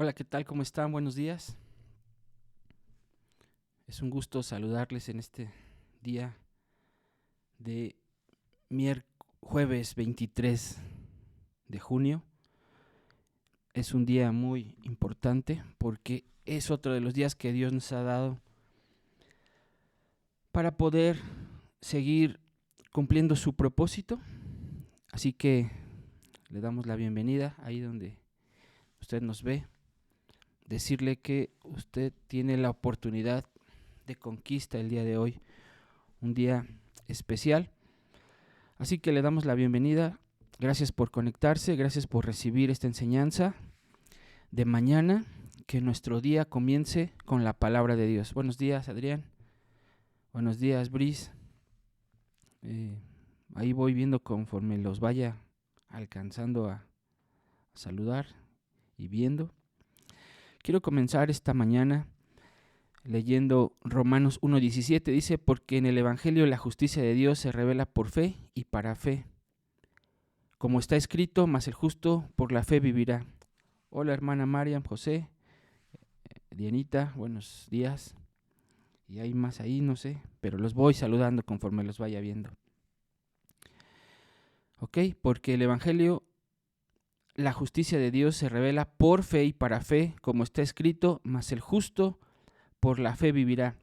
Hola, ¿qué tal? ¿Cómo están? Buenos días. Es un gusto saludarles en este día de jueves 23 de junio. Es un día muy importante porque es otro de los días que Dios nos ha dado para poder seguir cumpliendo su propósito. Así que le damos la bienvenida ahí donde usted nos ve. Decirle que usted tiene la oportunidad de conquista el día de hoy, un día especial. Así que le damos la bienvenida. Gracias por conectarse, gracias por recibir esta enseñanza de mañana. Que nuestro día comience con la palabra de Dios. Buenos días, Adrián. Buenos días, Bris. Ahí voy viendo conforme los vaya alcanzando a saludar y viendo. Quiero comenzar esta mañana leyendo Romanos 1:17. Dice, porque en el Evangelio la justicia de Dios se revela por fe y para fe. Como está escrito, mas el justo por la fe vivirá. Hola, hermana Mariam, José, Dianita, buenos días. Y hay más ahí, no sé, pero los voy saludando conforme los vaya viendo. Ok, porque el Evangelio, la justicia de Dios se revela por fe y para fe, como está escrito, mas el justo por la fe vivirá.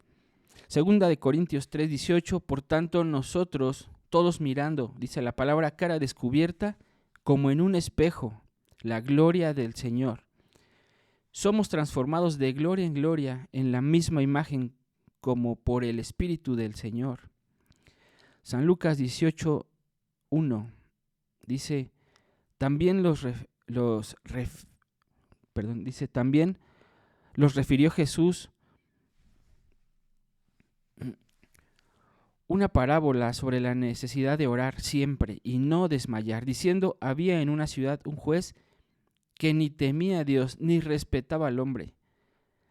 Segunda de Corintios 3:18, por tanto nosotros, todos mirando, dice la palabra, cara descubierta, como en un espejo, la gloria del Señor. Somos transformados de gloria en gloria en la misma imagen como por el Espíritu del Señor. San Lucas 18:1 dice, también también los refirió Jesús una parábola sobre la necesidad de orar siempre y no desmayar, diciendo, había en una ciudad un juez que ni temía a Dios ni respetaba al hombre.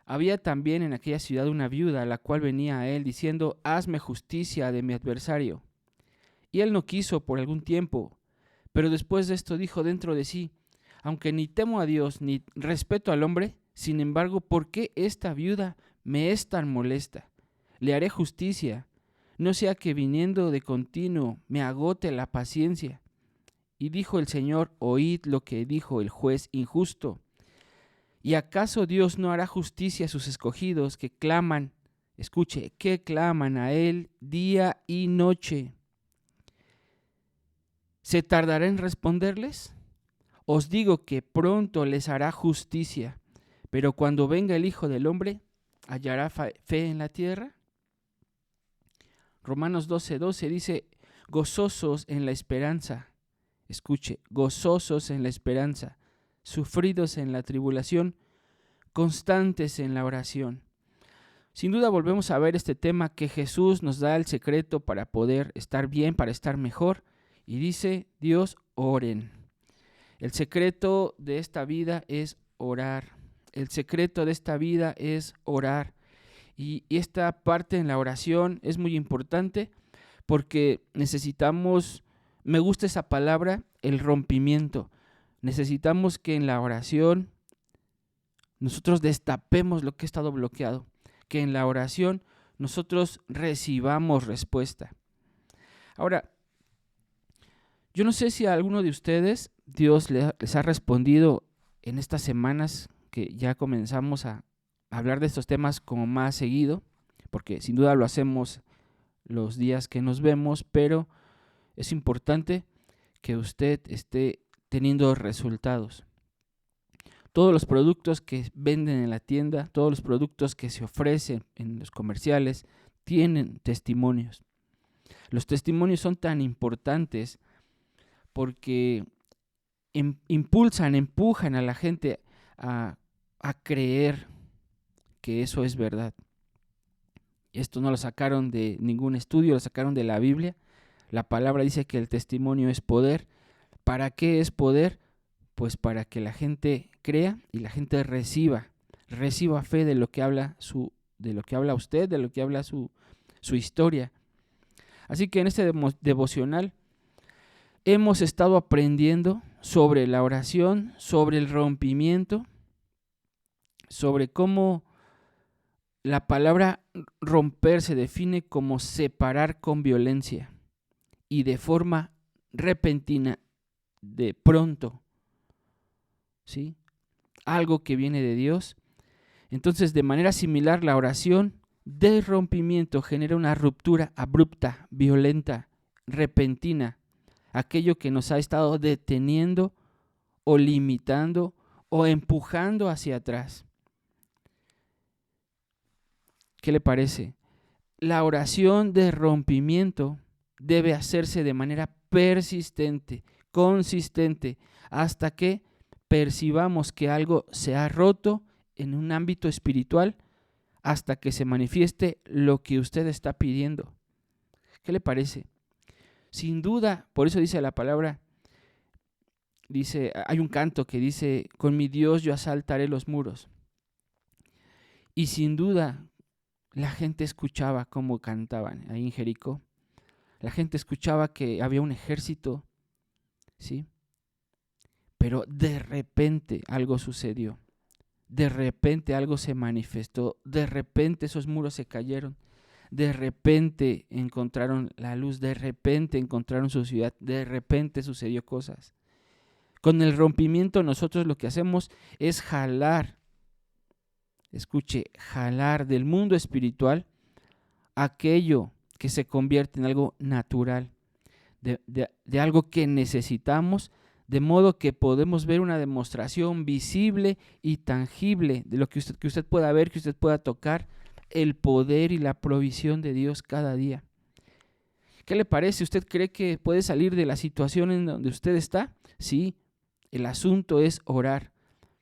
Había también en aquella ciudad una viuda, la cual venía a él diciendo, hazme justicia de mi adversario. Y él no quiso por algún tiempo, pero después de esto dijo dentro de sí, aunque ni temo a Dios ni respeto al hombre, sin embargo, ¿por qué esta viuda me es tan molesta? Le haré justicia, no sea que viniendo de continuo me agote la paciencia. Y dijo el Señor, oíd lo que dijo el juez injusto. ¿Y acaso Dios no hará justicia a sus escogidos que claman, escuche, que claman a Él día y noche? ¿Se tardará en responderles? Os digo que pronto les hará justicia, pero cuando venga el Hijo del Hombre, ¿hallará fe en la tierra? Romanos 12:12 dice, gozosos en la esperanza, escuche, gozosos en la esperanza, sufridos en la tribulación, constantes en la oración. Sin duda volvemos a ver este tema que Jesús nos da el secreto para poder estar bien, para estar mejor. Y dice Dios, oren. El secreto de esta vida es orar. El secreto de esta vida es orar. Y esta parte en la oración es muy importante porque necesitamos, me gusta esa palabra, el rompimiento. Necesitamos que en la oración nosotros destapemos lo que ha estado bloqueado, que en la oración nosotros recibamos respuesta. Ahora, yo no sé si a alguno de ustedes Dios les ha respondido en estas semanas que ya comenzamos a hablar de estos temas como más seguido, porque sin duda lo hacemos los días que nos vemos, pero es importante que usted esté teniendo resultados. Todos los productos que venden en la tienda, todos los productos que se ofrecen en los comerciales, tienen testimonios. Los testimonios son tan importantes porque empujan a la gente a creer que eso es verdad. Esto no lo sacaron de ningún estudio, lo sacaron de la Biblia. La palabra dice que el testimonio es poder. ¿Para qué es poder? Pues para que la gente crea y la gente reciba fe de lo que habla usted, de lo que habla su historia. Así que en este devocional hemos estado aprendiendo sobre la oración, sobre el rompimiento, sobre cómo la palabra romper se define como separar con violencia y de forma repentina, de pronto, ¿sí? Algo que viene de Dios. Entonces, de manera similar, la oración de rompimiento genera una ruptura abrupta, violenta, repentina, aquello que nos ha estado deteniendo o limitando o empujando hacia atrás. ¿Qué le parece? La oración de rompimiento debe hacerse de manera persistente, consistente, hasta que percibamos que algo se ha roto en un ámbito espiritual, hasta que se manifieste lo que usted está pidiendo. ¿Qué le parece? Sin duda, por eso dice la palabra, dice, hay un canto que dice, con mi Dios yo asaltaré los muros. Y sin duda, la gente escuchaba cómo cantaban ahí en Jericó. La gente escuchaba que había un ejército, ¿sí? Pero de repente algo sucedió. De repente algo se manifestó. De repente esos muros se cayeron. De repente encontraron la luz. De repente encontraron su ciudad. De repente sucedió cosas. Con el rompimiento nosotros lo que hacemos es jalar, escuche, jalar del mundo espiritual aquello que se convierte en algo natural, de algo que necesitamos, de modo que podemos ver una demostración visible y tangible de lo que usted pueda ver, que usted pueda tocar, el poder y la provisión de Dios cada día. ¿Qué le parece? ¿Usted cree que puede salir de la situación en donde usted está? Sí, el asunto es orar,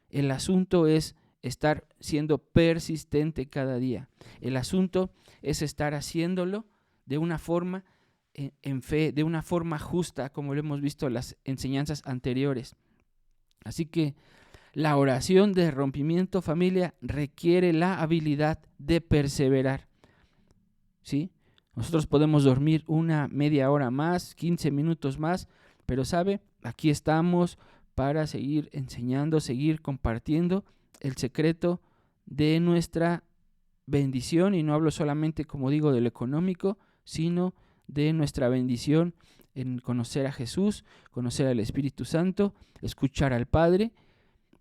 el asunto es estar siendo persistente cada día, el asunto es estar haciéndolo de una forma en fe, de una forma justa, como lo hemos visto en las enseñanzas anteriores. Así que la oración de rompimiento, familia, requiere la habilidad de perseverar, ¿sí? Nosotros podemos dormir una media hora más, 15 minutos más, pero ¿sabe? Aquí estamos para seguir enseñando, seguir compartiendo el secreto de nuestra bendición, y no hablo solamente, como digo, de lo económico, sino de nuestra bendición en conocer a Jesús, conocer al Espíritu Santo, escuchar al Padre.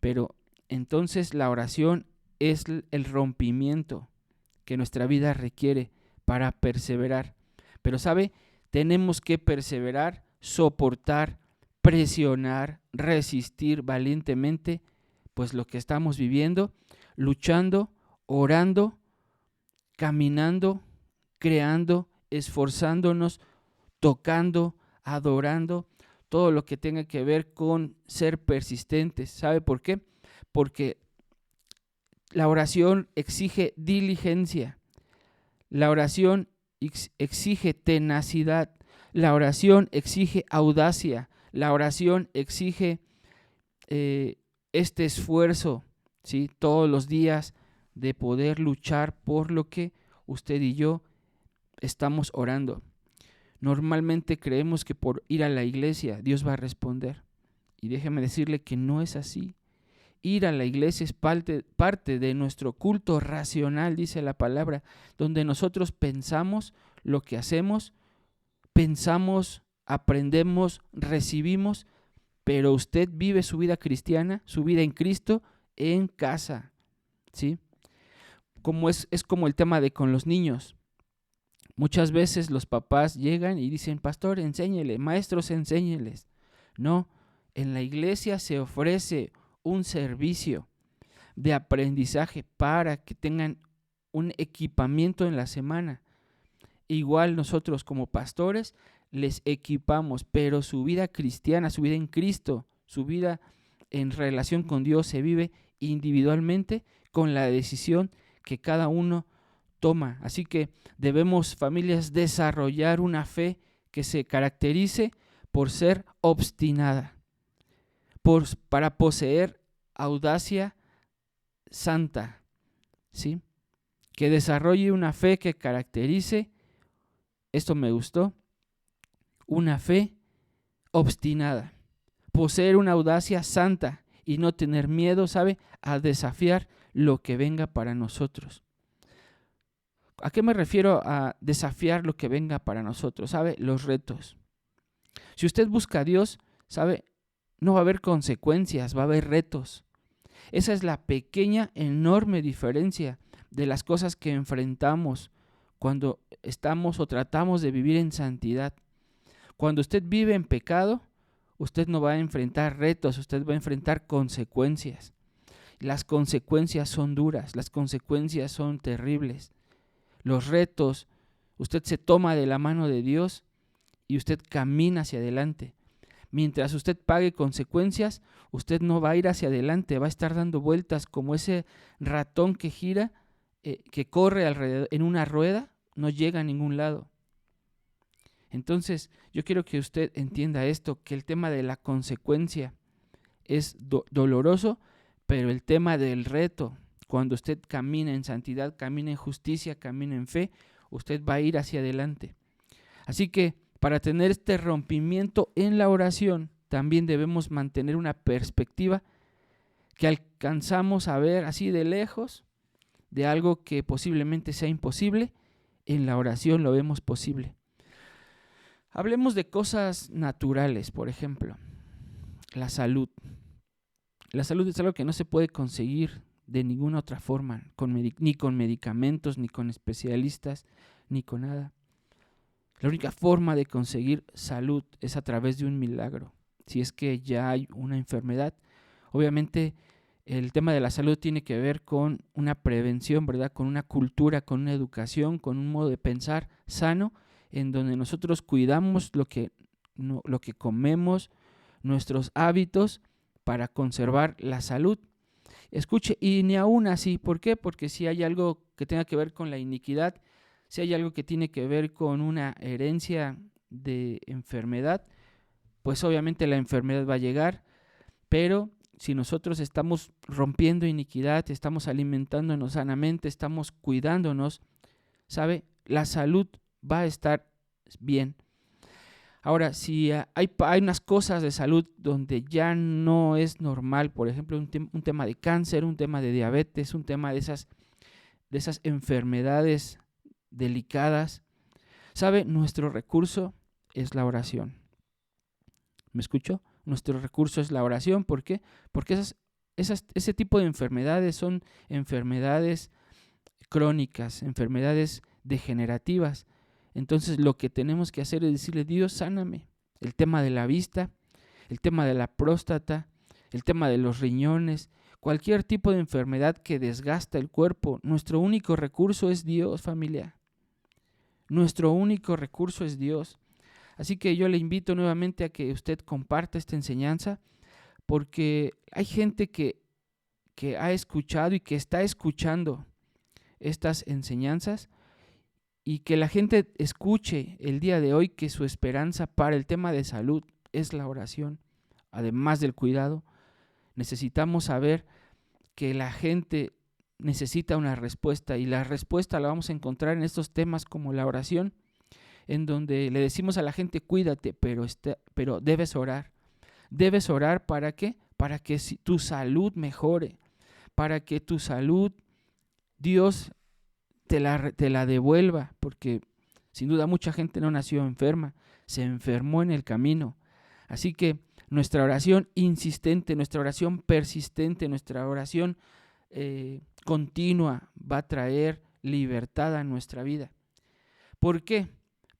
Pero entonces la oración es el rompimiento que nuestra vida requiere para perseverar. Pero ¿sabe? Tenemos que perseverar, soportar, presionar, resistir valientemente, pues lo que estamos viviendo, luchando, orando, caminando, creando, esforzándonos, tocando, adorando, todo lo que tenga que ver con ser persistentes. ¿Sabe por qué? Porque la oración exige diligencia, la oración exige tenacidad, la oración exige audacia, la oración exige este esfuerzo, ¿sí? Todos los días de poder luchar por lo que usted y yo estamos orando. Normalmente creemos que por ir a la iglesia Dios va a responder. Y déjeme decirle que no es así. Ir a la iglesia es parte de nuestro culto racional, dice la palabra, donde nosotros pensamos lo que hacemos, pensamos, aprendemos, recibimos, pero usted vive su vida cristiana, su vida en Cristo, en casa, ¿sí? Como es como el tema de con los niños. Muchas veces los papás llegan y dicen, pastor, enséñele, maestros, enséñeles. No, en la iglesia se ofrece un servicio de aprendizaje para que tengan un equipamiento en la semana. Igual nosotros como pastores les equipamos, pero su vida cristiana, su vida en Cristo, su vida en relación con Dios se vive individualmente con la decisión que cada uno toma. Así que debemos, familias, desarrollar una fe que se caracterice por ser obstinada, para poseer audacia santa, ¿sí? Que desarrolle una fe que caracterice, esto me gustó, una fe obstinada, poseer una audacia santa y no tener miedo, ¿sabe?, a desafiar lo que venga para nosotros. ¿A qué me refiero a desafiar lo que venga para nosotros? ¿Sabe? Los retos. Si usted busca a Dios, ¿sabe? No va a haber consecuencias, va a haber retos. Esa es la pequeña, enorme diferencia de las cosas que enfrentamos cuando estamos o tratamos de vivir en santidad. Cuando usted vive en pecado, usted no va a enfrentar retos, usted va a enfrentar consecuencias. Las consecuencias son duras, las consecuencias son terribles. Los retos, usted se toma de la mano de Dios y usted camina hacia adelante. Mientras usted pague consecuencias, usted no va a ir hacia adelante, va a estar dando vueltas como ese ratón que gira, que corre alrededor en una rueda, no llega a ningún lado. Entonces, yo quiero que usted entienda esto, que el tema de la consecuencia es doloroso, pero el tema del reto, cuando usted camina en santidad, camina en justicia, camina en fe, usted va a ir hacia adelante. Así que para tener este rompimiento en la oración, también debemos mantener una perspectiva que alcanzamos a ver así de lejos, de algo que posiblemente sea imposible, en la oración lo vemos posible. Hablemos de cosas naturales, por ejemplo, la salud. La salud es algo que no se puede conseguir de ninguna otra forma, ni con medicamentos, ni con especialistas, ni con nada. La única forma de conseguir salud es a través de un milagro. Si es que ya hay una enfermedad, obviamente el tema de la salud tiene que ver con una prevención, ¿verdad? Con una cultura, con una educación, con un modo de pensar sano, en donde nosotros cuidamos lo que comemos, nuestros hábitos para conservar la salud. Escuche, y ni aún así, ¿por qué? Porque si hay algo que tenga que ver con la iniquidad, si hay algo que tiene que ver con una herencia de enfermedad, pues obviamente la enfermedad va a llegar, pero si nosotros estamos rompiendo iniquidad, estamos alimentándonos sanamente, estamos cuidándonos, ¿sabe? La salud va a estar bien. Ahora, si hay unas cosas de salud donde ya no es normal, por ejemplo, un tema de cáncer, un tema de diabetes, un tema de esas enfermedades delicadas, ¿sabe? Nuestro recurso es la oración. ¿Me escucho? Nuestro recurso es la oración. ¿Por qué? Porque ese tipo de enfermedades son enfermedades crónicas, enfermedades degenerativas. Entonces lo que tenemos que hacer es decirle: Dios, sáname. El tema de la vista, el tema de la próstata, el tema de los riñones, cualquier tipo de enfermedad que desgasta el cuerpo. Nuestro único recurso es Dios, familia. Nuestro único recurso es Dios. Así que yo le invito nuevamente a que usted comparta esta enseñanza, porque hay gente que ha escuchado y que está escuchando estas enseñanzas, y que la gente escuche el día de hoy que su esperanza para el tema de salud es la oración. Además del cuidado, necesitamos saber que la gente necesita una respuesta, y la respuesta la vamos a encontrar en estos temas como la oración, en donde le decimos a la gente: cuídate, pero debes orar. ¿Debes orar para qué? Para que tu salud mejore, para que tu salud Dios te la devuelva, porque sin duda mucha gente no nació enferma, se enfermó en el camino. Así que nuestra oración insistente, nuestra oración persistente, nuestra oración continua va a traer libertad a nuestra vida. ¿Por qué?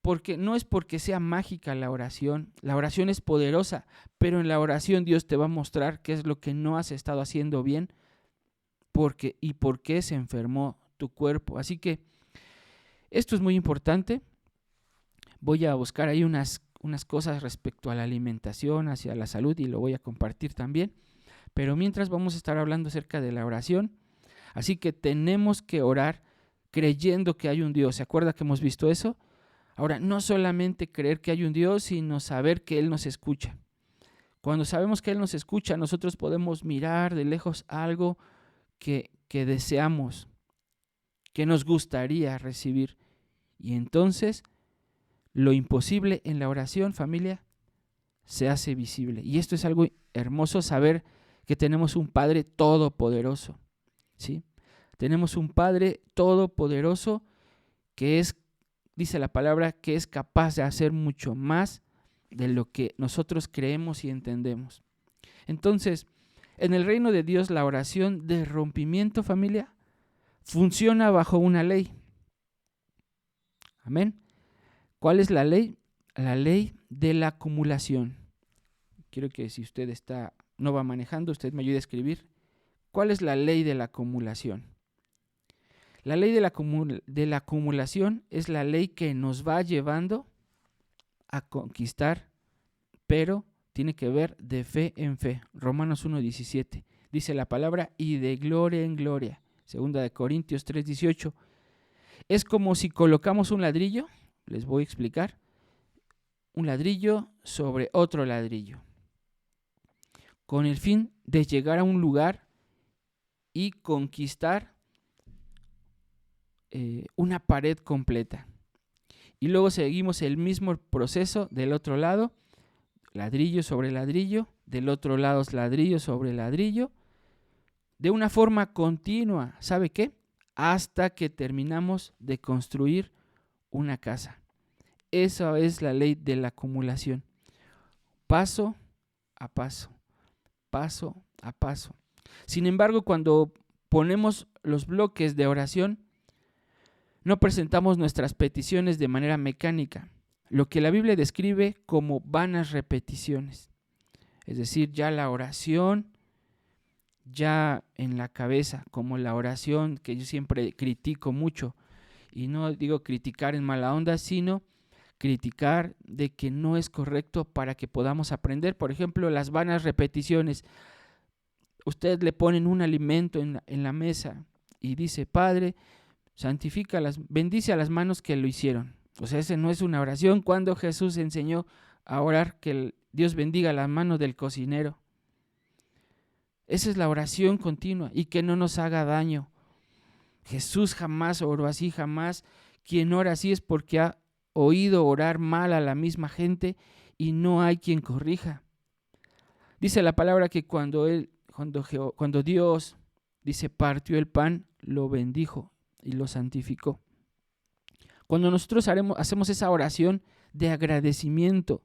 Porque no es porque sea mágica la oración es poderosa, pero en la oración Dios te va a mostrar qué es lo que no has estado haciendo bien y por qué se enfermó tu cuerpo. Así que esto es muy importante. Voy a buscar ahí unas cosas respecto a la alimentación, hacia la salud, y lo voy a compartir también. Pero mientras vamos a estar hablando acerca de la oración. Así que tenemos que orar creyendo que hay un Dios. ¿Se acuerda que hemos visto eso? Ahora, no solamente creer que hay un Dios, sino saber que Él nos escucha. Cuando sabemos que Él nos escucha, nosotros podemos mirar de lejos algo que deseamos, que nos gustaría recibir. Y entonces, lo imposible en la oración, familia, se hace visible. Y esto es algo hermoso, saber que tenemos un Padre todopoderoso. ¿sí? Tenemos un Padre todopoderoso que es, dice la palabra, que es capaz de hacer mucho más de lo que nosotros creemos y entendemos. Entonces, en el reino de Dios, la oración de rompimiento, familia, funciona bajo una ley. Amén. ¿Cuál es la ley? La ley de la acumulación. Quiero que si usted no va manejando, usted me ayude a escribir. ¿Cuál es la ley de la acumulación? La ley de la acumulación es la ley que nos va llevando a conquistar, pero tiene que ver de fe en fe. Romanos 1:17 dice la palabra, y de gloria en gloria. 2 Corintios 3:18. Es como si colocamos un ladrillo, les voy a explicar, un ladrillo sobre otro ladrillo, con el fin de llegar a un lugar y conquistar una pared completa. Y luego seguimos el mismo proceso del otro lado, ladrillo sobre ladrillo, del otro lado ladrillo sobre ladrillo, de una forma continua, ¿sabe qué? Hasta que terminamos de construir una casa. Esa es la ley de la acumulación. Paso a paso, paso a paso. Sin embargo, cuando ponemos los bloques de oración, no presentamos nuestras peticiones de manera mecánica, lo que la Biblia describe como vanas repeticiones. Es decir, ya la oración, ya en la cabeza, como la oración que yo siempre critico mucho, y no digo criticar en mala onda, sino criticar de que no es correcto para que podamos aprender. Por ejemplo, las vanas repeticiones. Usted le ponen un alimento en la mesa y dice, Padre, bendice a las manos que lo hicieron. O sea, esa no es una oración. Cuando Jesús enseñó a orar que Dios bendiga las manos del cocinero. Esa es la oración continua y que no nos haga daño. Jesús jamás oró así, jamás. Quien ora así es porque ha oído orar mal a la misma gente y no hay quien corrija. Dice la palabra que cuando Dios, dice, partió el pan, lo bendijo y lo santificó. Cuando nosotros hacemos esa oración de agradecimiento,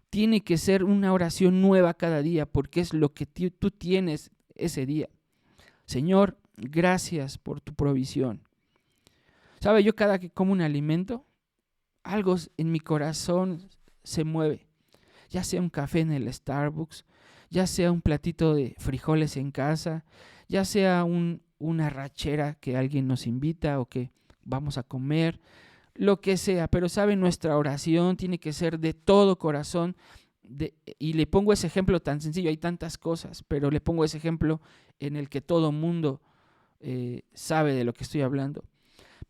tiene que ser una oración nueva cada día, porque es lo que tú tienes ese día. Señor, gracias por tu provisión. ¿Sabe? Yo cada que como un alimento, algo en mi corazón se mueve. Ya sea un café en el Starbucks, ya sea un platito de frijoles en casa, ya sea una arrachera que alguien nos invita o que vamos a comer, lo que sea. Pero sabe, nuestra oración tiene que ser de todo corazón. Y le pongo ese ejemplo tan sencillo, hay tantas cosas, pero le pongo ese ejemplo en el que todo mundo sabe de lo que estoy hablando.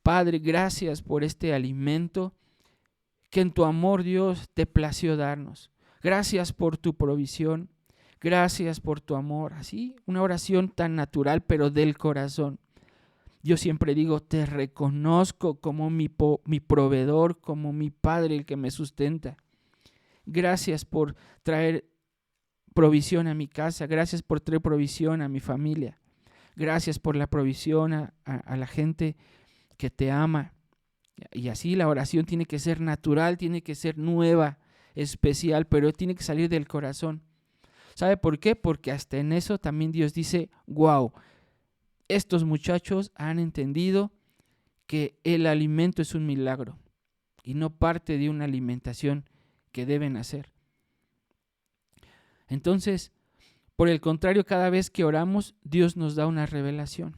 Padre, gracias por este alimento que en tu amor, Dios, te plació darnos. Gracias por tu provisión. Gracias por tu amor. Así, una oración tan natural, pero del corazón. Yo siempre digo, te reconozco como mi proveedor, como mi Padre, el que me sustenta. Gracias por traer provisión a mi casa. Gracias por traer provisión a mi familia. Gracias por la provisión a la gente que te ama. Y así la oración tiene que ser natural, tiene que ser nueva, especial, pero tiene que salir del corazón. ¿Sabe por qué? Porque hasta en eso también Dios dice, wow, estos muchachos han entendido que el alimento es un milagro y no parte de una alimentación que deben hacer. Entonces, por el contrario, cada vez que oramos, Dios nos da una revelación.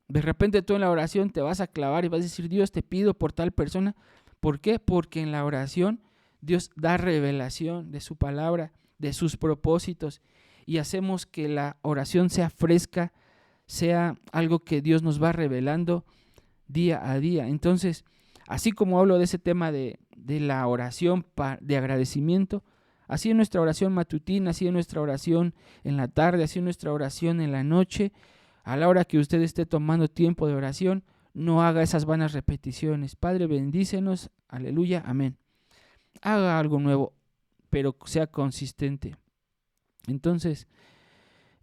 De repente tú en la oración te vas a clavar y vas a decir, Dios, te pido por tal persona. ¿Por qué? Porque en la oración Dios da revelación de su palabra, de sus propósitos, y hacemos que la oración sea fresca, sea algo que Dios nos va revelando día a día. Entonces, así como hablo de ese tema de la oración de agradecimiento, así en nuestra oración matutina, así en nuestra oración en la tarde, así en nuestra oración en la noche, a la hora que usted esté tomando tiempo de oración, no haga esas vanas repeticiones. Padre, bendícenos, aleluya, amén. Haga algo nuevo, pero sea consistente. Entonces,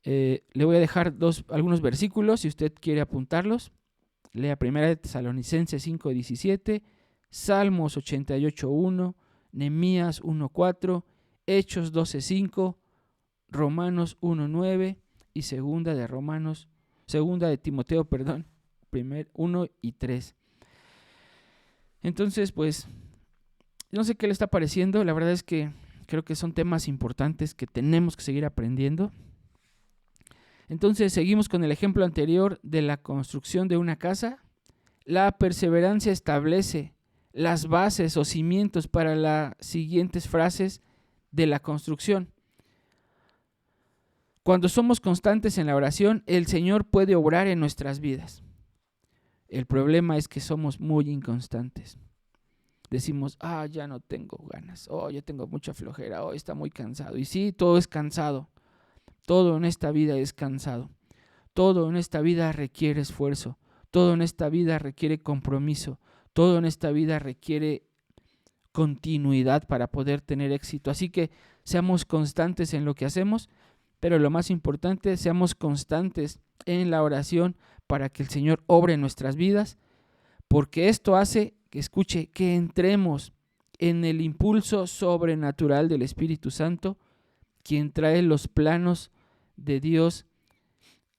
Le voy a dejar algunos versículos, si usted quiere apuntarlos. Lea 1 Tesalonicenses 5:17, Salmos 88:1, Nehemías 1:4, Hechos 12:5, Romanos 1:9 y segunda de Timoteo, 1 y 3. Entonces, pues, no sé qué le está pareciendo. La verdad es que creo que son temas importantes que tenemos que seguir aprendiendo. Entonces, seguimos con el ejemplo anterior de la construcción de una casa. La perseverancia establece las bases o cimientos para las siguientes frases de la construcción. Cuando somos constantes en la oración, el Señor puede obrar en nuestras vidas. El problema es que somos muy inconstantes. Decimos, ya no tengo ganas, ya tengo mucha flojera, está muy cansado. Y sí, todo es cansado. Todo en esta vida es cansado. Todo en esta vida requiere esfuerzo. Todo en esta vida requiere compromiso. Todo en esta vida requiere continuidad para poder tener éxito. Así que seamos constantes en lo que hacemos, pero lo más importante, seamos constantes en la oración para que el Señor obre en nuestras vidas, porque esto hace que entremos en el impulso sobrenatural del Espíritu Santo, quien trae los planos de Dios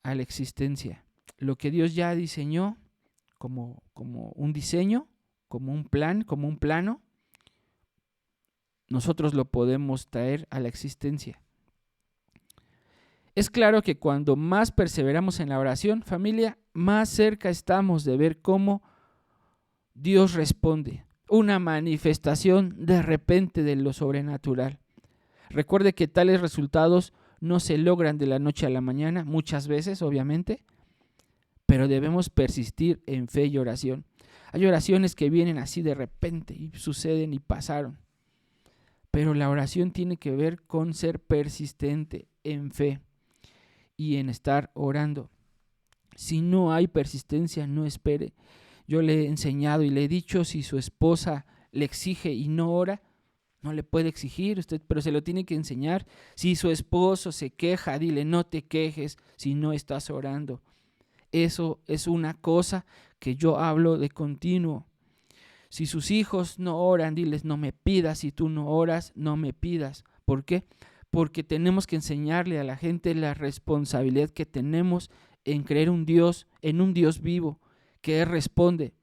a la existencia. Lo que Dios ya diseñó como un diseño, como un plan, como un plano, nosotros lo podemos traer a la existencia. Es claro que cuando más perseveramos en la oración, familia, más cerca estamos de ver cómo Dios responde. Una manifestación de repente de lo sobrenatural. Recuerde que tales resultados no se logran de la noche a la mañana, muchas veces, obviamente, pero debemos persistir en fe y oración. Hay oraciones que vienen así de repente y suceden y pasaron, pero la oración tiene que ver con ser persistente en fe y en estar orando. Si no hay persistencia, no espere. Yo le he enseñado y le he dicho, si su esposa le exige y no ora, no le puede exigir usted, pero se lo tiene que enseñar. Si su esposo se queja, dile, no te quejes si no estás orando. Eso es una cosa que yo hablo de continuo. Si sus hijos no oran, diles, no me pidas. Si tú no oras, no me pidas. ¿Por qué? Porque tenemos que enseñarle a la gente la responsabilidad que tenemos en creer en un Dios vivo, que Él responde.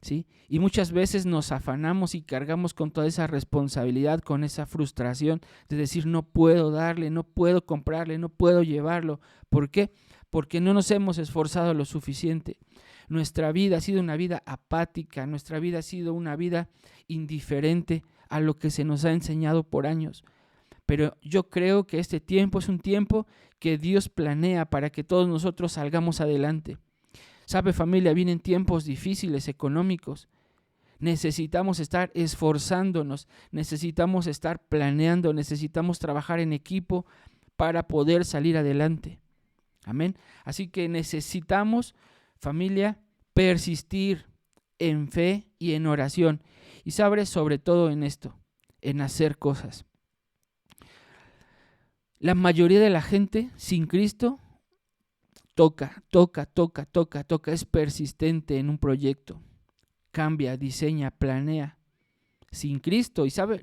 ¿Sí? Y muchas veces nos afanamos y cargamos con toda esa responsabilidad, con esa frustración de decir, no puedo darle, no puedo comprarle, no puedo llevarlo. ¿Por qué? Porque no nos hemos esforzado lo suficiente. Nuestra vida ha sido una vida apática, nuestra vida ha sido una vida indiferente a lo que se nos ha enseñado por años. Pero yo creo que este tiempo es un tiempo que Dios planea para que todos nosotros salgamos adelante. Sabe, familia, vienen tiempos difíciles económicos. Necesitamos estar esforzándonos, necesitamos estar planeando, necesitamos trabajar en equipo para poder salir adelante. Amén. Así que necesitamos, familia, persistir en fe y en oración. Y sabe, sobre todo en esto, en hacer cosas. La mayoría de la gente sin Cristo toca, es persistente en un proyecto, cambia, diseña, planea. Sin Cristo, y sabe,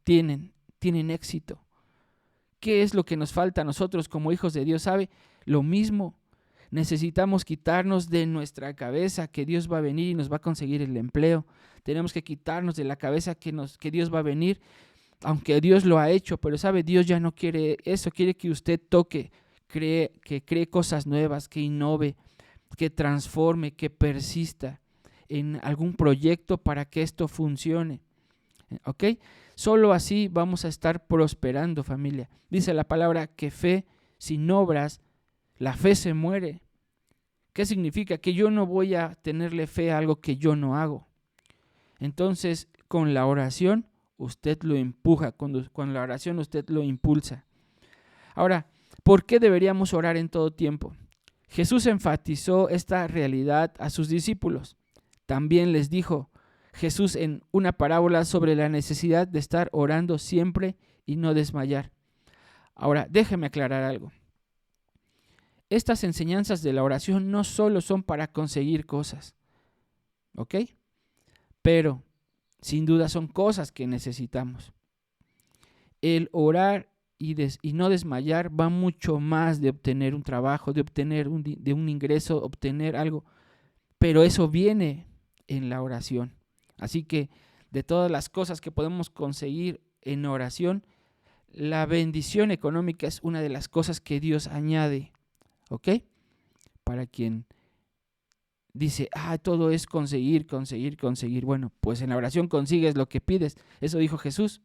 tienen éxito. ¿Qué es lo que nos falta a nosotros como hijos de Dios? ¿Sabe? Lo mismo. Necesitamos quitarnos de nuestra cabeza que Dios va a venir y nos va a conseguir el empleo. Tenemos que quitarnos de la cabeza que Dios va a venir, aunque Dios lo ha hecho, pero sabe, Dios ya no quiere eso, quiere que usted toque, que cree cosas nuevas, que innove, que transforme, que persista en algún proyecto para que esto funcione. ¿Ok? Solo así vamos a estar prosperando, familia. Dice la palabra que fe sin obras, la fe se muere. ¿Qué significa? Que yo no voy a tenerle fe a algo que yo no hago. Entonces, con la oración, usted lo empuja, con la oración usted lo impulsa. Ahora, ¿por qué deberíamos orar en todo tiempo? Jesús enfatizó esta realidad a sus discípulos. También les dijo Jesús en una parábola sobre la necesidad de estar orando siempre y no desmayar. Ahora, déjeme aclarar algo. Estas enseñanzas de la oración no solo son para conseguir cosas, ¿ok? Pero, sin duda, son cosas que necesitamos. El orar y no desmayar va mucho más de obtener un trabajo, de obtener un ingreso, obtener algo. Pero eso viene en la oración. Así que de todas las cosas que podemos conseguir en oración, la bendición económica es una de las cosas que Dios añade, ¿ok? Para quien dice, todo es conseguir. Bueno, pues en la oración consigues lo que pides. Eso dijo Jesús.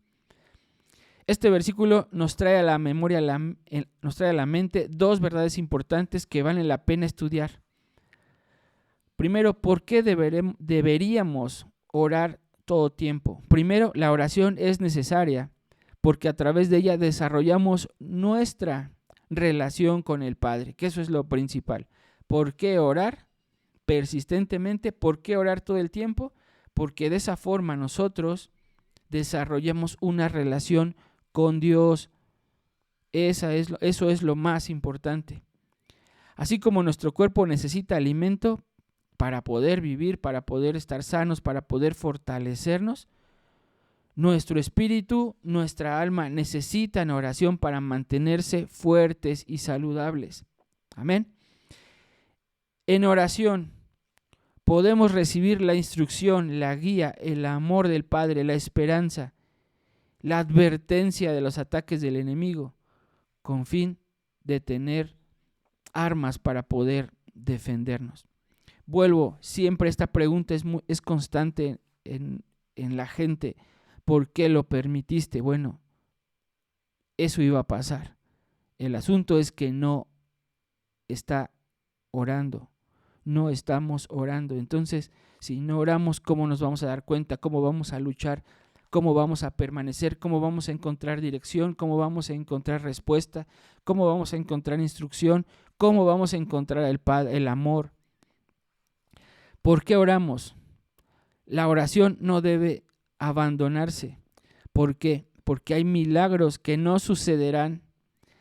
Este versículo nos trae a la memoria, nos trae a la mente dos verdades importantes que valen la pena estudiar. Primero, ¿por qué deberíamos orar todo tiempo? Primero, la oración es necesaria porque a través de ella desarrollamos nuestra relación con el Padre, que eso es lo principal. ¿Por qué orar persistentemente? ¿Por qué orar todo el tiempo? Porque de esa forma nosotros desarrollamos una relación con Dios. Eso es lo más importante. Así como nuestro cuerpo necesita alimento para poder vivir, para poder estar sanos, para poder fortalecernos, nuestro espíritu, nuestra alma necesitan oración para mantenerse fuertes y saludables. Amén. En oración podemos recibir la instrucción, la guía, el amor del Padre, la esperanza, la advertencia de los ataques del enemigo, con fin de tener armas para poder defendernos. Vuelvo, siempre esta pregunta es constante en la gente. ¿Por qué lo permitiste? Bueno, eso iba a pasar. El asunto es que no está orando. No estamos orando. Entonces, si no oramos, ¿cómo nos vamos a dar cuenta? ¿Cómo vamos a luchar? ¿Cómo vamos a permanecer? ¿Cómo vamos a encontrar dirección? ¿Cómo vamos a encontrar respuesta? ¿Cómo vamos a encontrar instrucción? ¿Cómo vamos a encontrar el amor? ¿Por qué oramos? La oración no debe abandonarse. ¿Por qué? Porque hay milagros que no sucederán,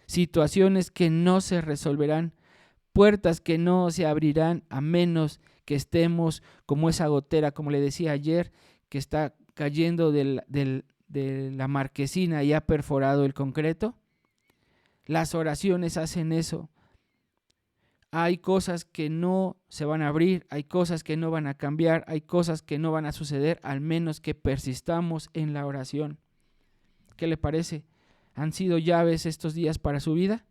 situaciones que no se resolverán, puertas que no se abrirán a menos que estemos como esa gotera, como le decía ayer, que está cayendo de la marquesina y ha perforado el concreto. Las oraciones hacen eso. Hay cosas que no se van a abrir, hay cosas que no van a cambiar, hay cosas que no van a suceder, al menos que persistamos en la oración. ¿Qué le parece? ¿Han sido llaves estos días para su vida?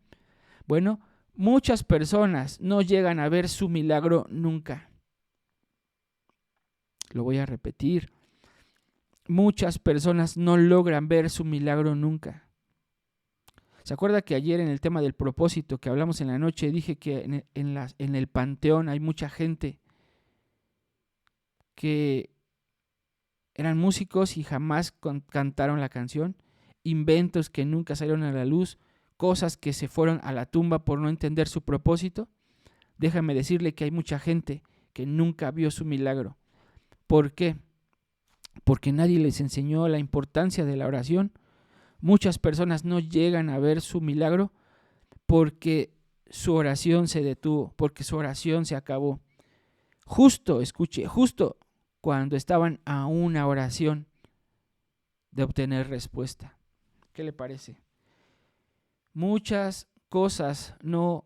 Bueno, muchas personas no llegan a ver su milagro nunca. Lo voy a repetir. Muchas personas no logran ver su milagro nunca. ¿Se acuerda que ayer en el tema del propósito que hablamos en la noche dije que en el panteón hay mucha gente que eran músicos y jamás cantaron la canción? Inventos que nunca salieron a la luz, cosas que se fueron a la tumba por no entender su propósito. Déjame decirle que hay mucha gente que nunca vio su milagro. ¿Por qué? Porque nadie les enseñó la importancia de la oración. Muchas personas no llegan a ver su milagro porque su oración se detuvo, porque su oración se acabó. Justo cuando estaban a una oración de obtener respuesta. ¿Qué le parece? Muchas cosas no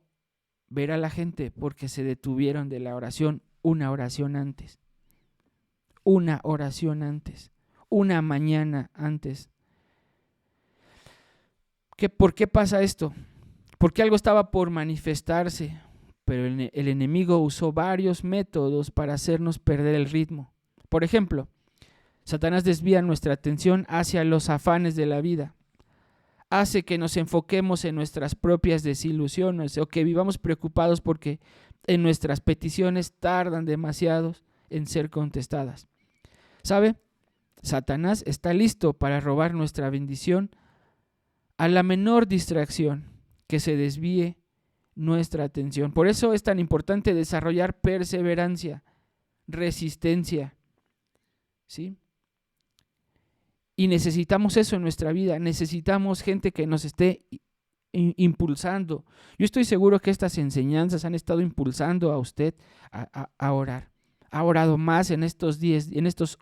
verá la gente porque se detuvieron de la oración una oración antes, una mañana antes. ¿Por qué pasa esto? Porque algo estaba por manifestarse, pero el enemigo usó varios métodos para hacernos perder el ritmo. Por ejemplo, Satanás desvía nuestra atención hacia los afanes de la vida. Hace que nos enfoquemos en nuestras propias desilusiones o que vivamos preocupados porque en nuestras peticiones tardan demasiado en ser contestadas. ¿Sabe? Satanás está listo para robar nuestra bendición a la menor distracción que se desvíe nuestra atención. Por eso es tan importante desarrollar perseverancia, resistencia, ¿sí? Y necesitamos eso en nuestra vida, necesitamos gente que nos esté impulsando. Yo estoy seguro que estas enseñanzas han estado impulsando a usted a orar. Ha orado más en estos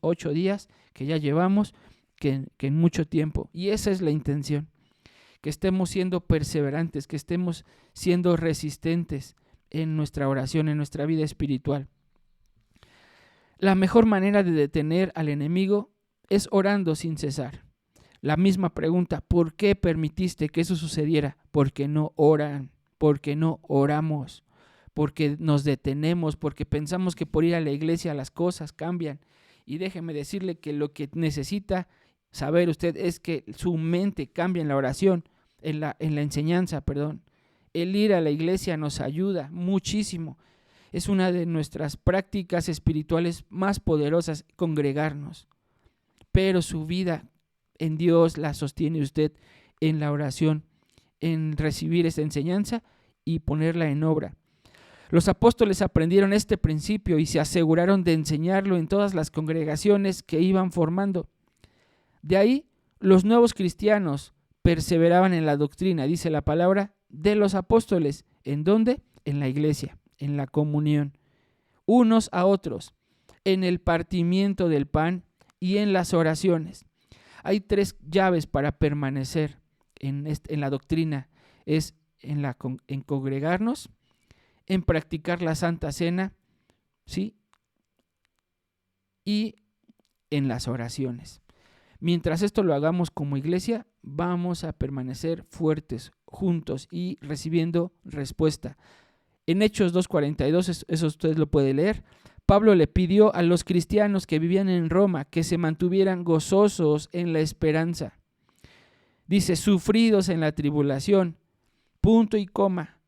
8 días que ya llevamos que en mucho tiempo. Y esa es la intención, que estemos siendo perseverantes, que estemos siendo resistentes en nuestra oración, en nuestra vida espiritual. La mejor manera de detener al enemigo es orando sin cesar. La misma pregunta, ¿por qué permitiste que eso sucediera? Porque no oran, porque no oramos, porque nos detenemos, porque pensamos que por ir a la iglesia las cosas cambian. Y déjeme decirle que lo que necesita saber usted es que su mente cambie en la oración, en la enseñanza, perdón. El ir a la iglesia nos ayuda muchísimo. Es una de nuestras prácticas espirituales más poderosas, congregarnos. Pero su vida en Dios la sostiene usted en la oración, en recibir esta enseñanza y ponerla en obra. Los apóstoles aprendieron este principio y se aseguraron de enseñarlo en todas las congregaciones que iban formando. De ahí, los nuevos cristianos perseveraban en la doctrina, dice la palabra, de los apóstoles. ¿En dónde? En la iglesia, en la comunión, unos a otros, en el partimiento del pan y en las oraciones. Hay 3 llaves para permanecer en la doctrina. Es en congregarnos, en practicar la Santa Cena, ¿sí? Y en las oraciones. Mientras esto lo hagamos como iglesia, vamos a permanecer fuertes, juntos y recibiendo respuesta. En Hechos 2:42, eso usted lo puede leer, Pablo le pidió a los cristianos que vivían en Roma que se mantuvieran gozosos en la esperanza. Dice, sufridos en la tribulación, punto y coma,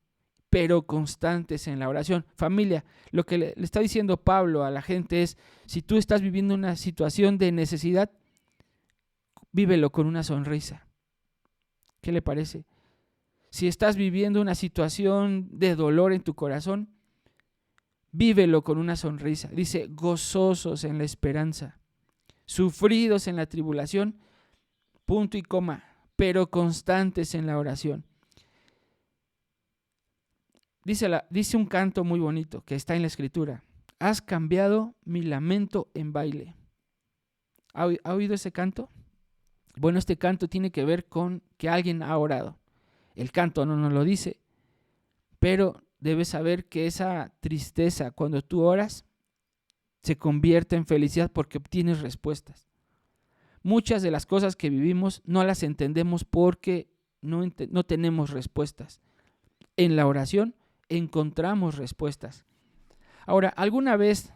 pero constantes en la oración. Familia, lo que le está diciendo Pablo a la gente es, si tú estás viviendo una situación de necesidad, vívelo con una sonrisa. ¿Qué le parece? Si estás viviendo una situación de dolor en tu corazón, vívelo con una sonrisa. Dice, gozosos en la esperanza, sufridos en la tribulación, punto y coma, pero constantes en la oración. Dice un canto muy bonito que está en la Escritura. Has cambiado mi lamento en baile. ¿Ha oído ese canto? Bueno, este canto tiene que ver con que alguien ha orado. El canto no nos lo dice, pero debes saber que esa tristeza, cuando tú oras, se convierte en felicidad porque obtienes respuestas. Muchas de las cosas que vivimos no las entendemos porque no tenemos respuestas. En la oración encontramos respuestas. Ahora, ¿alguna vez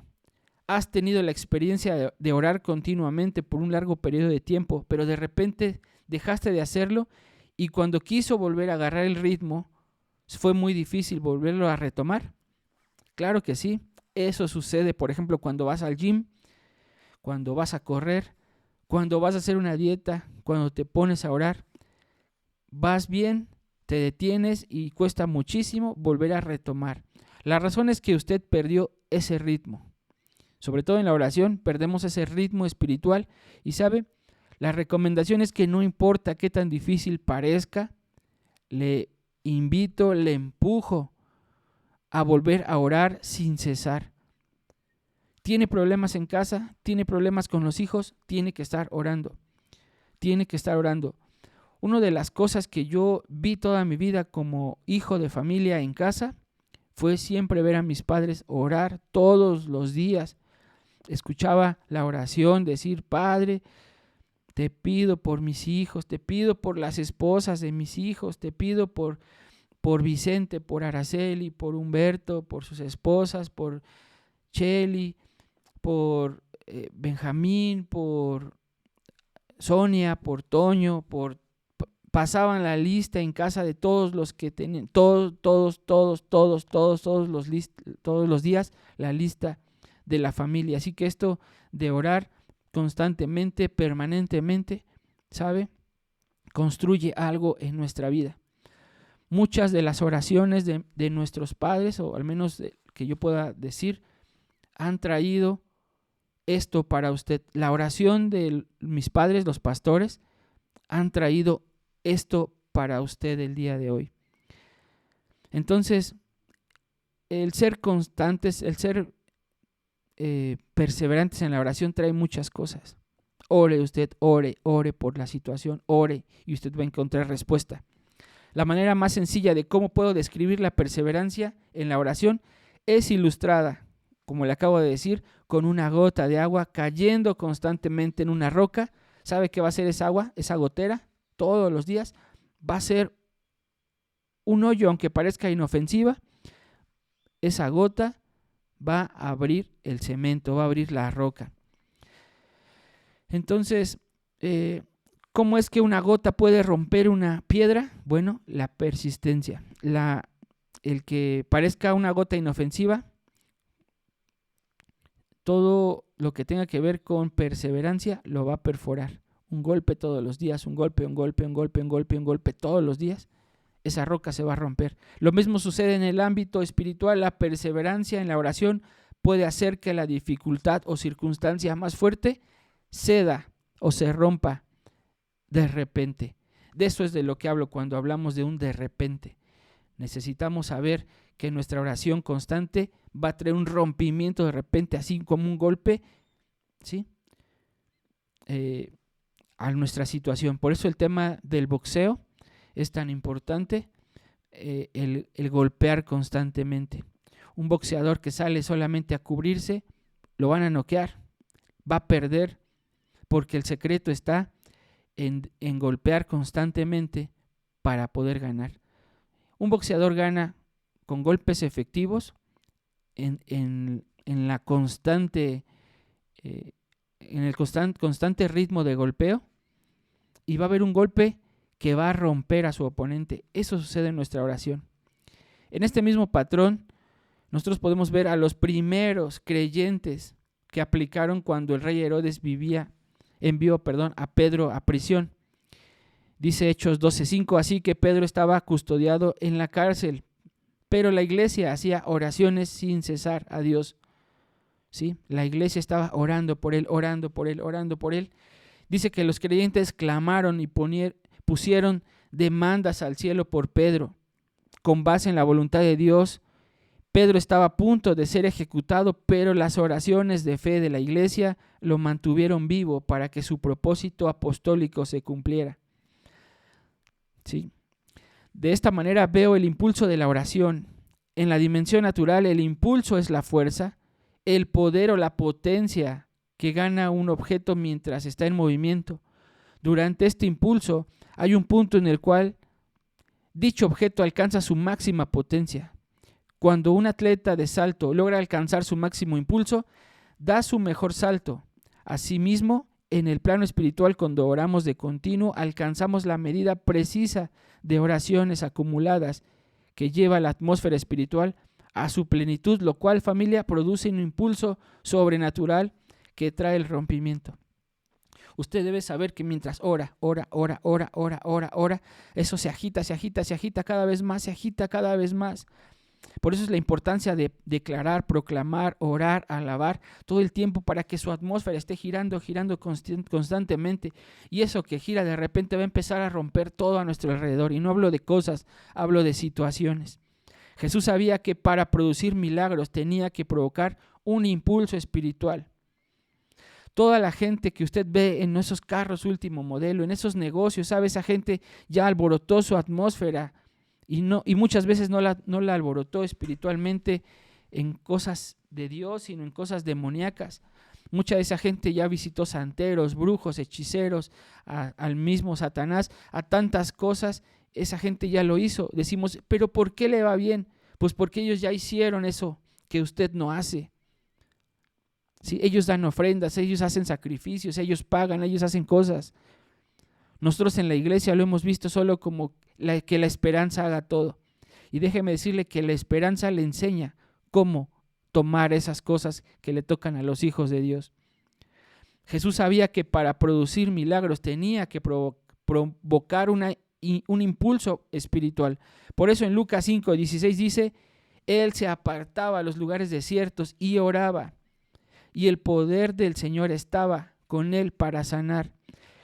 has tenido la experiencia de orar continuamente por un largo periodo de tiempo, pero de repente dejaste de hacerlo y cuando quiso volver a agarrar el ritmo, fue muy difícil volverlo a retomar? Claro que sí. Eso sucede, por ejemplo, cuando vas al gym, cuando vas a correr, cuando vas a hacer una dieta, cuando te pones a orar. Vas bien, te detienes y cuesta muchísimo volver a retomar. La razón es que usted perdió ese ritmo. Sobre todo en la oración, perdemos ese ritmo espiritual. Y ¿sabe? La recomendación es que no importa qué tan difícil parezca, le invito, le empujo a volver a orar sin cesar. ¿Tiene problemas en casa? ¿Tiene problemas con los hijos? Tiene que estar orando. Tiene que estar orando. Una de las cosas que yo vi toda mi vida como hijo de familia en casa fue siempre ver a mis padres orar todos los días. Escuchaba la oración, decir, Padre, te pido por mis hijos, te pido por las esposas de mis hijos, te pido por Vicente, por Araceli, por Humberto, por sus esposas, por Cheli, por Benjamín, por Sonia, por Toño, pasaban la lista en casa de todos los que tenían, todos los días, la lista de la familia. Así que esto de orar constantemente, permanentemente, ¿sabe? Construye algo en nuestra vida. Muchas de las oraciones de nuestros padres, o al menos que yo pueda decir, han traído esto para usted. La oración de mis padres, los pastores, han traído esto para usted el día de hoy. Entonces, el ser constantes, el ser perseverantes en la oración trae muchas cosas. Ore usted, ore por la situación, ore y usted va a encontrar respuesta. La manera más sencilla de cómo puedo describir la perseverancia en la oración es ilustrada, como le acabo de decir, con una gota de agua cayendo constantemente en una roca. ¿Sabe qué va a hacer esa agua, esa gotera? Todos los días va a ser un hoyo, aunque parezca inofensiva. Esa gota va a abrir el cemento, va a abrir la roca. Entonces, ¿cómo es que una gota puede romper una piedra? Bueno, la persistencia. El que parezca una gota inofensiva, todo lo que tenga que ver con perseverancia lo va a perforar. Un golpe todos los días, un golpe todos los días, esa roca se va a romper. Lo mismo sucede en el ámbito espiritual. La perseverancia en la oración puede hacer que la dificultad o circunstancia más fuerte ceda o se rompa de repente. De eso es de lo que hablo cuando hablamos de un de repente. Necesitamos saber que nuestra oración constante va a traer un rompimiento de repente, así como un golpe, ¿sí? A nuestra situación. Por eso el tema del boxeo es tan importante, el golpear constantemente. Un boxeador que sale solamente a cubrirse, lo van a noquear, va a perder, porque el secreto está en golpear constantemente para poder ganar. Un boxeador gana con golpes efectivos, en la constante, en el constante ritmo de golpeo, y va a haber un golpe que va a romper a su oponente. Eso sucede en nuestra oración. En este mismo patrón, nosotros podemos ver a los primeros creyentes que aplicaron cuando el rey Herodes envió a Pedro a prisión. Dice Hechos 12:5, así que Pedro estaba custodiado en la cárcel, pero la iglesia hacía oraciones sin cesar a Dios. ¿Sí? La iglesia estaba orando por él. Dice que los creyentes clamaron y pusieron demandas al cielo por Pedro. Con base en la voluntad de Dios, Pedro estaba a punto de ser ejecutado, pero las oraciones de fe de la iglesia lo mantuvieron vivo para que su propósito apostólico se cumpliera. ¿Sí? De esta manera veo el impulso de la oración. En la dimensión natural, el impulso es la fuerza, el poder o la potencia que gana un objeto mientras está en movimiento. Durante este impulso hay un punto en el cual dicho objeto alcanza su máxima potencia. Cuando un atleta de salto logra alcanzar su máximo impulso, da su mejor salto. Asimismo, en el plano espiritual, cuando oramos de continuo, alcanzamos la medida precisa de oraciones acumuladas que lleva la atmósfera espiritual a su plenitud, lo cual, familia, produce un impulso sobrenatural que trae el rompimiento. Usted debe saber que mientras ora, eso se agita cada vez más, se agita cada vez más. Por eso es la importancia de declarar, proclamar, orar, alabar todo el tiempo para que su atmósfera esté girando constantemente. Y eso que gira de repente va a empezar a romper todo a nuestro alrededor. Y no hablo de cosas, hablo de situaciones. Jesús sabía que para producir milagros tenía que provocar un impulso espiritual. Toda la gente que usted ve en esos carros último modelo, en esos negocios, ¿sabe? Esa gente ya alborotó su atmósfera y muchas veces no la alborotó espiritualmente en cosas de Dios, sino en cosas demoníacas. Mucha de esa gente ya visitó santeros, brujos, hechiceros, al mismo Satanás, a tantas cosas. Esa gente ya lo hizo. Decimos, ¿pero por qué le va bien? Pues porque ellos ya hicieron eso que usted no hace. ¿Sí? Ellos dan ofrendas, ellos hacen sacrificios, ellos pagan, ellos hacen cosas. Nosotros en la iglesia lo hemos visto solo como que la esperanza haga todo. Y déjeme decirle que la esperanza le enseña cómo tomar esas cosas que le tocan a los hijos de Dios. Jesús sabía que para producir milagros tenía que provocar un impulso espiritual. Por eso en Lucas 5:16 dice, Él se apartaba a los lugares desiertos y oraba, y el poder del Señor estaba con Él para sanar.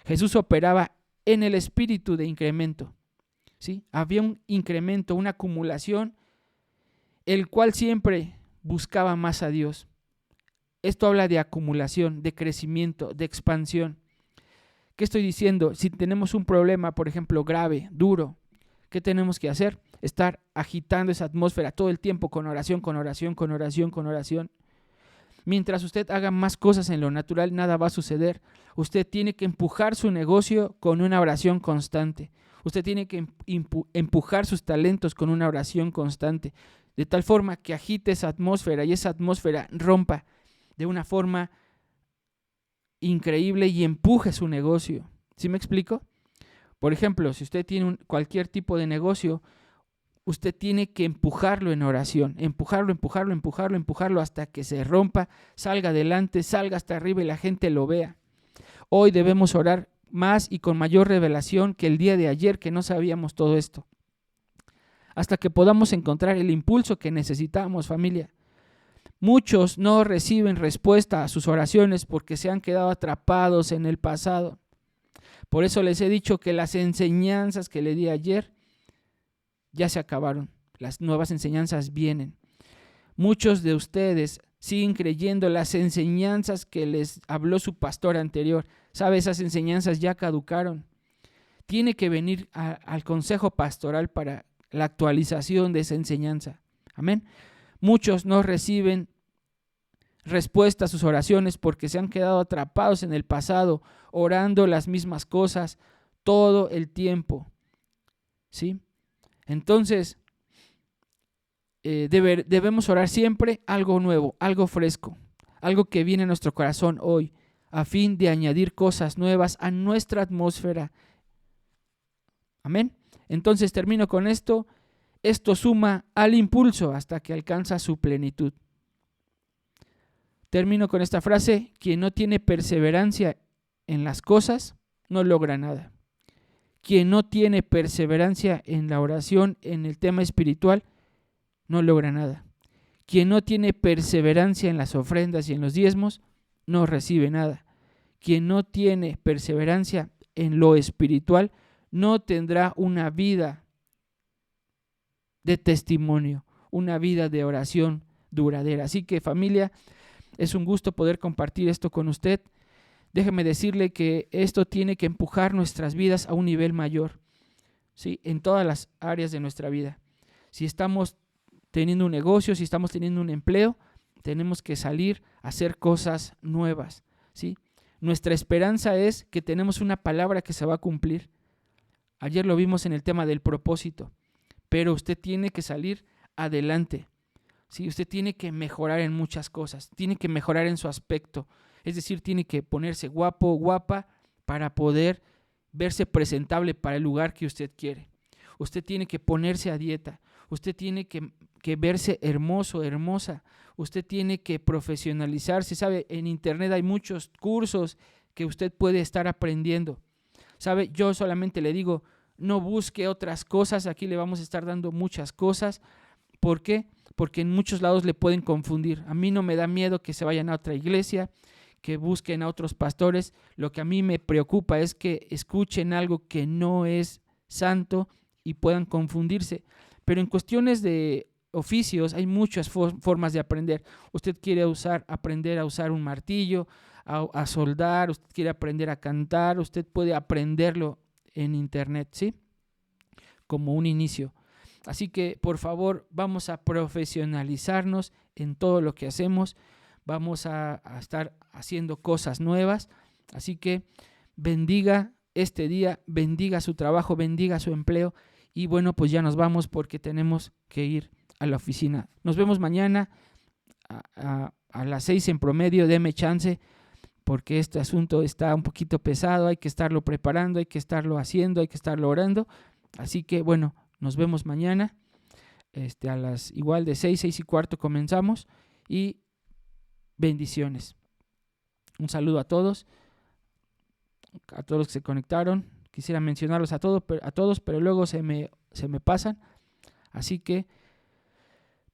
Jesús operaba en el espíritu de incremento. ¿sí? Había un incremento, una acumulación, el cual siempre buscaba más a Dios. Esto habla de acumulación, de crecimiento, de expansión. ¿Qué estoy diciendo? Si tenemos un problema, por ejemplo, grave, duro, ¿qué tenemos que hacer? Estar agitando esa atmósfera todo el tiempo con oración, con oración, con oración, con oración. Mientras usted haga más cosas en lo natural, nada va a suceder. Usted tiene que empujar su negocio con una oración constante. Usted tiene que empujar sus talentos con una oración constante, de tal forma que agite esa atmósfera y esa atmósfera rompa de una forma increíble y empuje su negocio. ¿Sí me explico? Por ejemplo, si usted tiene cualquier tipo de negocio, usted tiene que empujarlo en oración, empujarlo hasta que se rompa, salga adelante, salga hasta arriba y la gente lo vea. Hoy debemos orar más y con mayor revelación que el día de ayer, que no sabíamos todo esto, hasta que podamos encontrar el impulso que necesitamos, familia. Muchos no reciben respuesta a sus oraciones porque se han quedado atrapados en el pasado. Por eso les he dicho que las enseñanzas que le di ayer ya se acabaron. Las nuevas enseñanzas vienen. Muchos de ustedes siguen creyendo las enseñanzas que les habló su pastor anterior. ¿Sabe? Esas enseñanzas ya caducaron. Tiene que venir al consejo pastoral para la actualización de esa enseñanza. Amén. Muchos no reciben respuesta a sus oraciones porque se han quedado atrapados en el pasado, orando las mismas cosas todo el tiempo. ¿Sí? Entonces, debemos orar siempre algo nuevo, algo fresco, algo que viene a nuestro corazón hoy, a fin de añadir cosas nuevas a nuestra atmósfera. Amén. Entonces termino con esto. Esto suma al impulso hasta que alcanza su plenitud. Termino con esta frase: quien no tiene perseverancia en las cosas, no logra nada. Quien no tiene perseverancia en la oración, en el tema espiritual, no logra nada. Quien no tiene perseverancia en las ofrendas y en los diezmos, no recibe nada. Quien no tiene perseverancia en lo espiritual, no tendrá una vida de testimonio, una vida de oración duradera. Así que, familia, es un gusto poder compartir esto con usted. Déjeme decirle que esto tiene que empujar nuestras vidas a un nivel mayor, ¿sí? En todas las áreas de nuestra vida. Si estamos teniendo un negocio, si estamos teniendo un empleo, tenemos que salir a hacer cosas nuevas, ¿sí? Nuestra esperanza es que tenemos una palabra que se va a cumplir. Ayer lo vimos en el tema del propósito, pero usted tiene que salir adelante, ¿sí? Usted tiene que mejorar en muchas cosas, tiene que mejorar en su aspecto, es decir, tiene que ponerse guapo, guapa para poder verse presentable para el lugar que usted quiere. Usted tiene que ponerse a dieta, usted tiene que verse hermoso, hermosa, usted tiene que profesionalizarse. ¿Sabe? En internet hay muchos cursos que usted puede estar aprendiendo. ¿Sabe? Yo solamente le digo, no busque otras cosas, aquí le vamos a estar dando muchas cosas. ¿Por qué? Porque en muchos lados le pueden confundir. A mí no me da miedo que se vayan a otra iglesia, que busquen a otros pastores. Lo que a mí me preocupa es que escuchen algo que no es santo y puedan confundirse. Pero en cuestiones de oficios hay muchas formas de aprender. Usted quiere aprender a usar un martillo, a soldar, usted quiere aprender a cantar, usted puede aprenderlo en internet, ¿sí? Como un inicio. Así que, por favor, vamos a profesionalizarnos en todo lo que hacemos. Vamos a estar haciendo cosas nuevas. Así que bendiga este día, bendiga su trabajo, bendiga su empleo. Y bueno, pues ya nos vamos porque tenemos que ir a la oficina. Nos vemos mañana a las 6 en promedio. Deme chance porque este asunto está un poquito pesado. Hay que estarlo preparando, hay que estarlo haciendo, hay que estarlo orando. Así que bueno, nos vemos mañana. A las igual de 6:15 comenzamos. Y bendiciones. Un saludo a todos los que se conectaron. Quisiera mencionarlos a todos, pero luego se me pasan. Así que,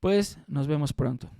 pues, nos vemos pronto.